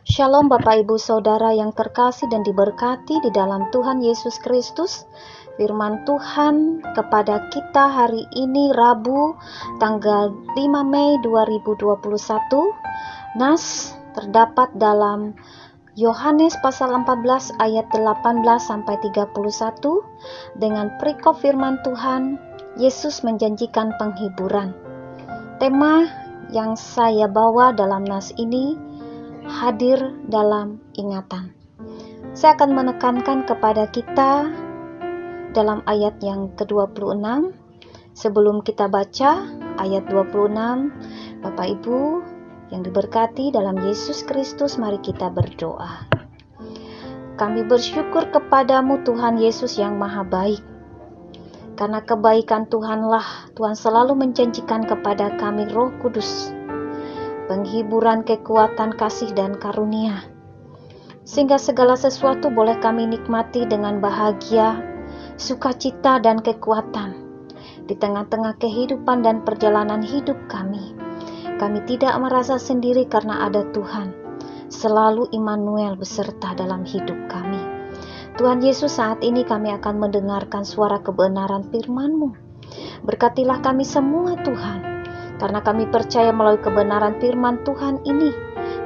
Shalom Bapak Ibu Saudara yang terkasih dan diberkati di dalam Tuhan Yesus Kristus. Firman Tuhan kepada kita hari ini Rabu tanggal 5 Mei 2021. Nas terdapat dalam Yohanes pasal 14 ayat 18 sampai 31 dengan perikop firman Tuhan, Yesus menjanjikan penghiburan. Tema yang saya bawa dalam nas ini, hadir dalam ingatan. Saya akan menekankan kepada kita dalam ayat yang ke-26. Sebelum kita baca ayat 26, Bapak Ibu yang diberkati dalam Yesus Kristus, mari kita berdoa. Kami bersyukur kepadamu Tuhan Yesus yang maha baik. Karena kebaikan Tuhanlah, Tuhan selalu menjanjikan kepada kami Roh Kudus, penghiburan, kekuatan, kasih, dan karunia, sehingga segala sesuatu boleh kami nikmati dengan bahagia, sukacita, dan kekuatan di tengah-tengah kehidupan dan perjalanan hidup kami. Kami tidak merasa sendiri karena ada Tuhan, selalu Immanuel beserta dalam hidup kami. Tuhan Yesus, saat ini kami akan mendengarkan suara kebenaran firman-Mu. Berkatilah kami semua Tuhan, karena kami percaya melalui kebenaran firman Tuhan ini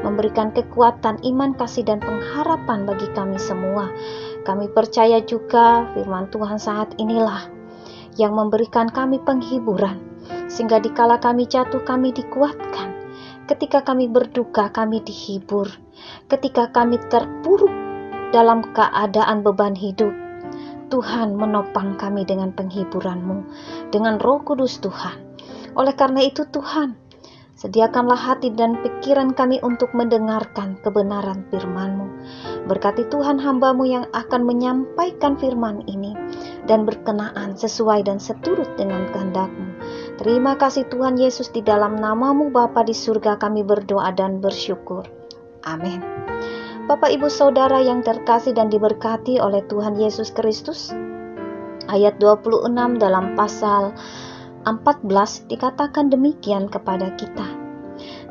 memberikan kekuatan, iman, kasih, dan pengharapan bagi kami semua. Kami percaya juga firman Tuhan saat inilah yang memberikan kami penghiburan, sehingga dikala kami jatuh kami dikuatkan, ketika kami berduka kami dihibur, ketika kami terpuruk dalam keadaan beban hidup, Tuhan menopang kami dengan penghiburan-Mu, dengan Roh Kudus Tuhan. Oleh karena itu Tuhan, sediakanlah hati dan pikiran kami untuk mendengarkan kebenaran firman-Mu. Berkati Tuhan hamba-Mu yang akan menyampaikan firman ini dan berkenaan sesuai dan seturut dengan kehendak-Mu. Terima kasih Tuhan Yesus, di dalam nama-Mu Bapa di surga kami berdoa dan bersyukur. Amin. Bapak Ibu Saudara yang terkasih dan diberkati oleh Tuhan Yesus Kristus, ayat 26 dalam pasal 14 dikatakan demikian kepada kita.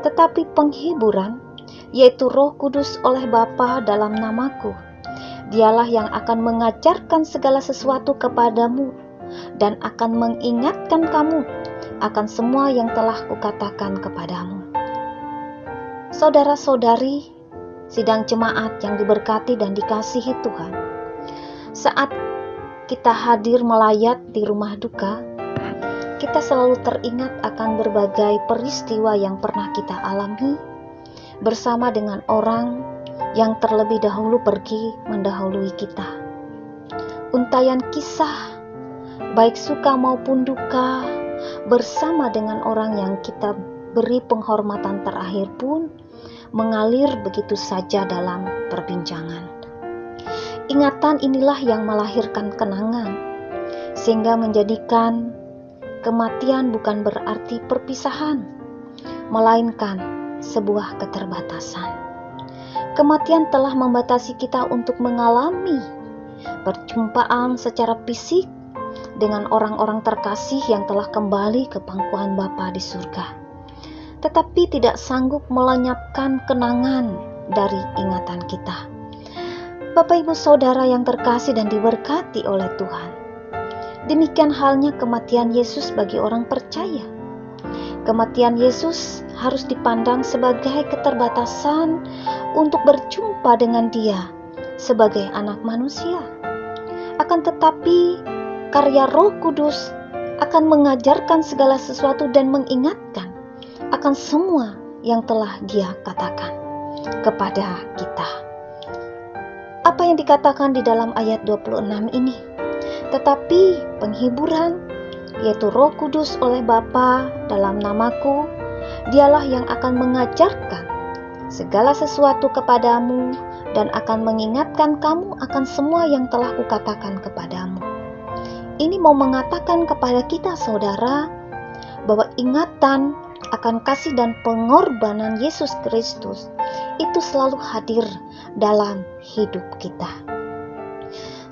Tetapi penghiburan, yaitu Roh Kudus oleh Bapa dalam namaku, Dialah yang akan mengajarkan segala sesuatu kepadamu dan akan mengingatkan kamu akan semua yang telah kukatakan kepadamu. Saudara-saudari, sidang jemaat yang diberkati dan dikasihi Tuhan, saat kita hadir melayat di rumah duka, kita selalu teringat akan berbagai peristiwa yang pernah kita alami bersama dengan orang yang terlebih dahulu pergi mendahului kita. Untayan kisah, baik suka maupun duka, bersama dengan orang yang kita beri penghormatan terakhir pun mengalir begitu saja dalam perbincangan. Ingatan inilah yang melahirkan kenangan, sehingga menjadikan kematian bukan berarti perpisahan, melainkan sebuah keterbatasan. Kematian telah membatasi kita untuk mengalami perjumpaan secara fisik dengan orang-orang terkasih yang telah kembali ke pangkuan Bapa di surga, tetapi tidak sanggup melenyapkan kenangan dari ingatan kita. Bapak Ibu Saudara yang terkasih dan diberkati oleh Tuhan, demikian halnya kematian Yesus bagi orang percaya. Kematian Yesus harus dipandang sebagai keterbatasan untuk berjumpa dengan Dia sebagai anak manusia. Akan tetapi, karya Roh Kudus akan mengajarkan segala sesuatu dan mengingatkan akan semua yang telah Dia katakan kepada kita. Apa yang dikatakan di dalam ayat 26 ini? Tetapi penghiburan, yaitu Roh Kudus oleh Bapa dalam namaku, Dialah yang akan mengajarkan segala sesuatu kepadamu dan akan mengingatkan kamu akan semua yang telah kukatakan kepadamu. Ini mau mengatakan kepada kita saudara, bahwa ingatan akan kasih dan pengorbanan Yesus Kristus itu selalu hadir dalam hidup kita.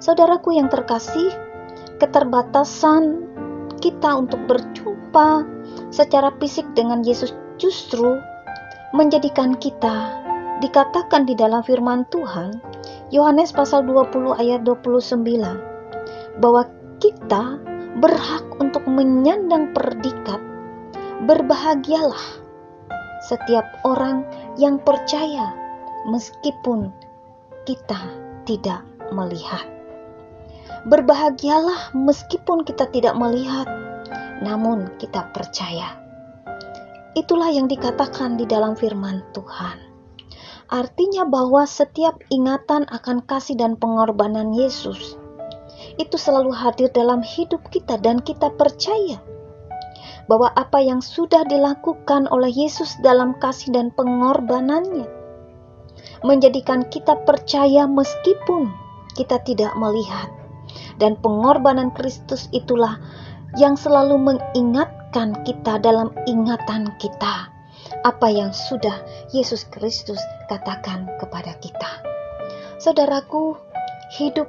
Saudaraku yang terkasih, keterbatasan kita untuk berjumpa secara fisik dengan Yesus justru menjadikan kita dikatakan di dalam firman Tuhan, Yohanes pasal 20 ayat 29, bahwa kita berhak untuk menyandang predikat, berbahagialah setiap orang yang percaya meskipun kita tidak melihat. Berbahagialah meskipun kita tidak melihat, namun kita percaya. Itulah yang dikatakan di dalam firman Tuhan. Artinya bahwa setiap ingatan akan kasih dan pengorbanan Yesus itu selalu hadir dalam hidup kita, dan kita percaya bahwa apa yang sudah dilakukan oleh Yesus dalam kasih dan pengorbanannya menjadikan kita percaya meskipun kita tidak melihat. Dan pengorbanan Kristus itulah yang selalu mengingatkan kita dalam ingatan kita apa yang sudah Yesus Kristus katakan kepada kita. Saudaraku, hidup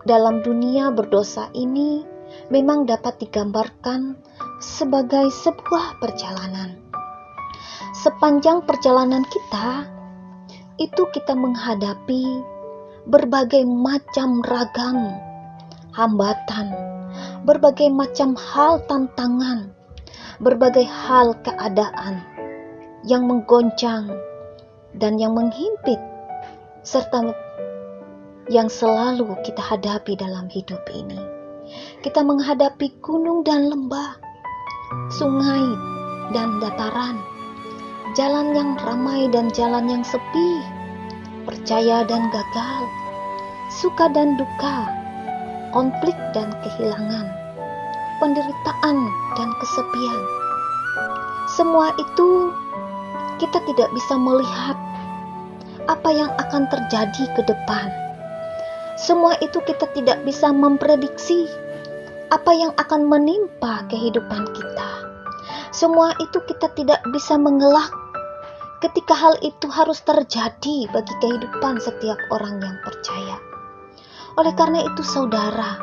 dalam dunia berdosa ini memang dapat digambarkan sebagai sebuah perjalanan. Sepanjang perjalanan kita, itu kita menghadapi berbagai macam ragam hambatan, berbagai macam hal tantangan, berbagai hal keadaan yang menggoncang dan yang menghimpit, serta yang selalu kita hadapi dalam hidup ini. Kita menghadapi gunung dan lembah, sungai dan dataran, jalan yang ramai dan jalan yang sepi, percaya dan gagal, suka dan duka, konflik dan kehilangan, penderitaan dan kesepian. Semua itu kita tidak bisa melihat apa yang akan terjadi ke depan. Semua itu kita tidak bisa memprediksi apa yang akan menimpa kehidupan kita. Semua itu kita tidak bisa mengelak ketika hal itu harus terjadi bagi kehidupan setiap orang yang percaya. Oleh karena itu saudara,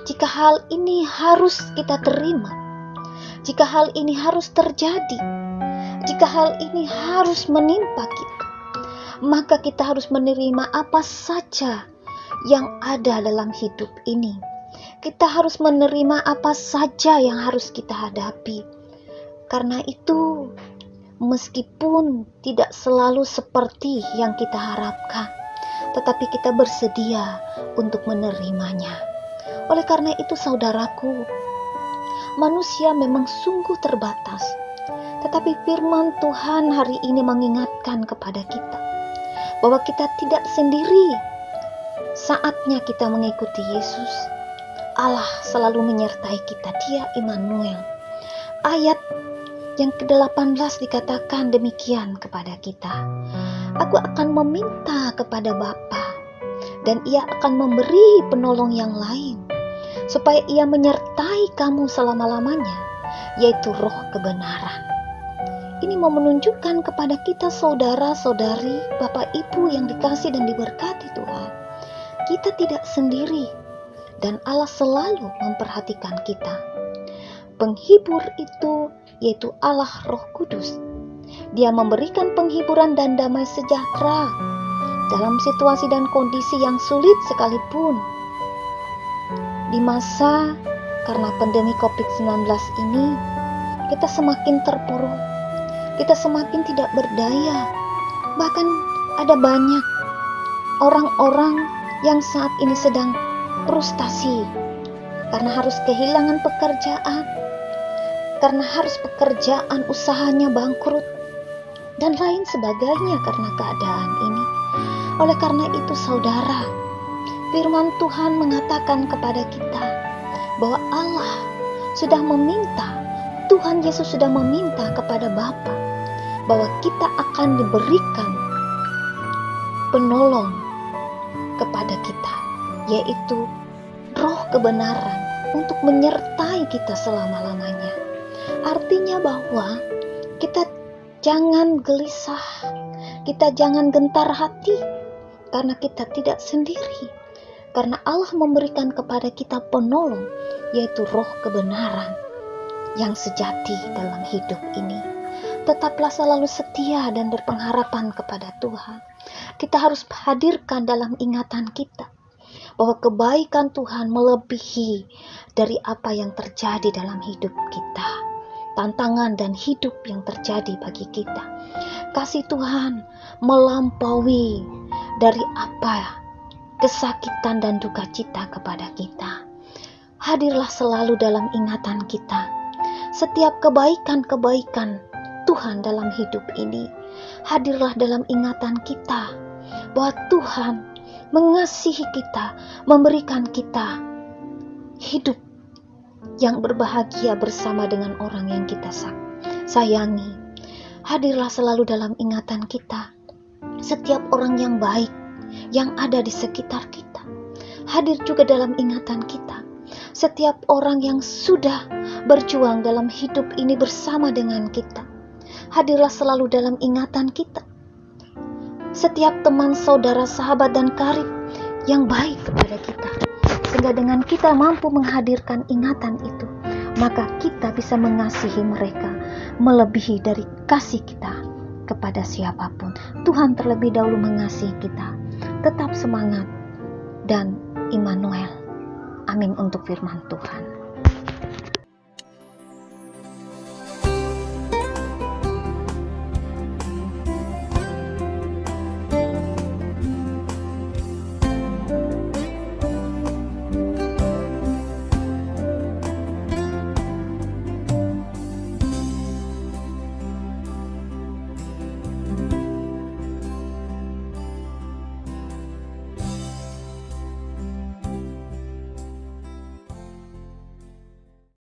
jika hal ini harus kita terima, jika hal ini harus terjadi, jika hal ini harus menimpa kita, maka kita harus menerima apa saja yang ada dalam hidup ini. Kita harus menerima apa saja yang harus kita hadapi. Karena itu, meskipun tidak selalu seperti yang kita harapkan, tetapi kita bersedia untuk menerimanya. Oleh karena itu saudaraku, manusia memang sungguh terbatas. Tetapi firman Tuhan hari ini mengingatkan kepada kita bahwa kita tidak sendiri. Saatnya kita mengikuti Yesus. Allah selalu menyertai kita. Dia Immanuel. Ayat yang ke-18 dikatakan demikian kepada kita. Aku akan meminta kepada Bapa, dan Ia akan memberi penolong yang lain, supaya Ia menyertai kamu selama-lamanya, yaitu Roh kebenaran. Ini mau menunjukkan kepada kita saudara-saudari, Bapak Ibu yang dikasih dan diberkati Tuhan. Kita tidak sendiri, dan Allah selalu memperhatikan kita. Penghibur itu yaitu Allah Roh Kudus. Dia memberikan penghiburan dan damai sejahtera dalam situasi dan kondisi yang sulit sekalipun. Di masa karena pandemi COVID-19 ini, kita semakin terpuruk, kita semakin tidak berdaya. Bahkan ada banyak orang-orang yang saat ini sedang frustasi karena harus kehilangan pekerjaan, karena harus pekerjaan usahanya bangkrut, dan lain sebagainya karena keadaan ini. Oleh karena itu saudara, firman Tuhan mengatakan kepada kita bahwa Allah sudah meminta, Tuhan Yesus sudah meminta kepada Bapa bahwa kita akan diberikan penolong kepada kita, yaitu Roh kebenaran untuk menyertai kita selama-lamanya. Artinya bahwa kita jangan gelisah, kita jangan gentar hati, karena kita tidak sendiri. Karena Allah memberikan kepada kita penolong, yaitu Roh kebenaran yang sejati dalam hidup ini. Tetaplah selalu setia dan berpengharapan kepada Tuhan. Kita harus hadirkan dalam ingatan kita bahwa kebaikan Tuhan melebihi dari apa yang terjadi dalam hidup kita, tantangan dan hidup yang terjadi bagi kita. Kasih Tuhan melampaui dari apa kesakitan dan duka cita kepada kita. Hadirlah selalu dalam ingatan kita setiap kebaikan-kebaikan Tuhan dalam hidup ini. Hadirlah dalam ingatan kita bahwa Tuhan mengasihi kita, memberikan kita hidup yang berbahagia bersama dengan orang yang kita sayangi. Hadirlah selalu dalam ingatan kita setiap orang yang baik yang ada di sekitar kita. Hadir juga dalam ingatan kita setiap orang yang sudah berjuang dalam hidup ini bersama dengan kita. Hadirlah selalu dalam ingatan kita setiap teman, saudara, sahabat, dan karib yang baik kepada kita, sehingga dengan kita mampu menghadirkan ingatan itu, maka kita bisa mengasihi mereka melebihi dari kasih kita kepada siapapun. Tuhan terlebih dahulu mengasihi kita. Tetap semangat dan Immanuel. Amin untuk firman Tuhan.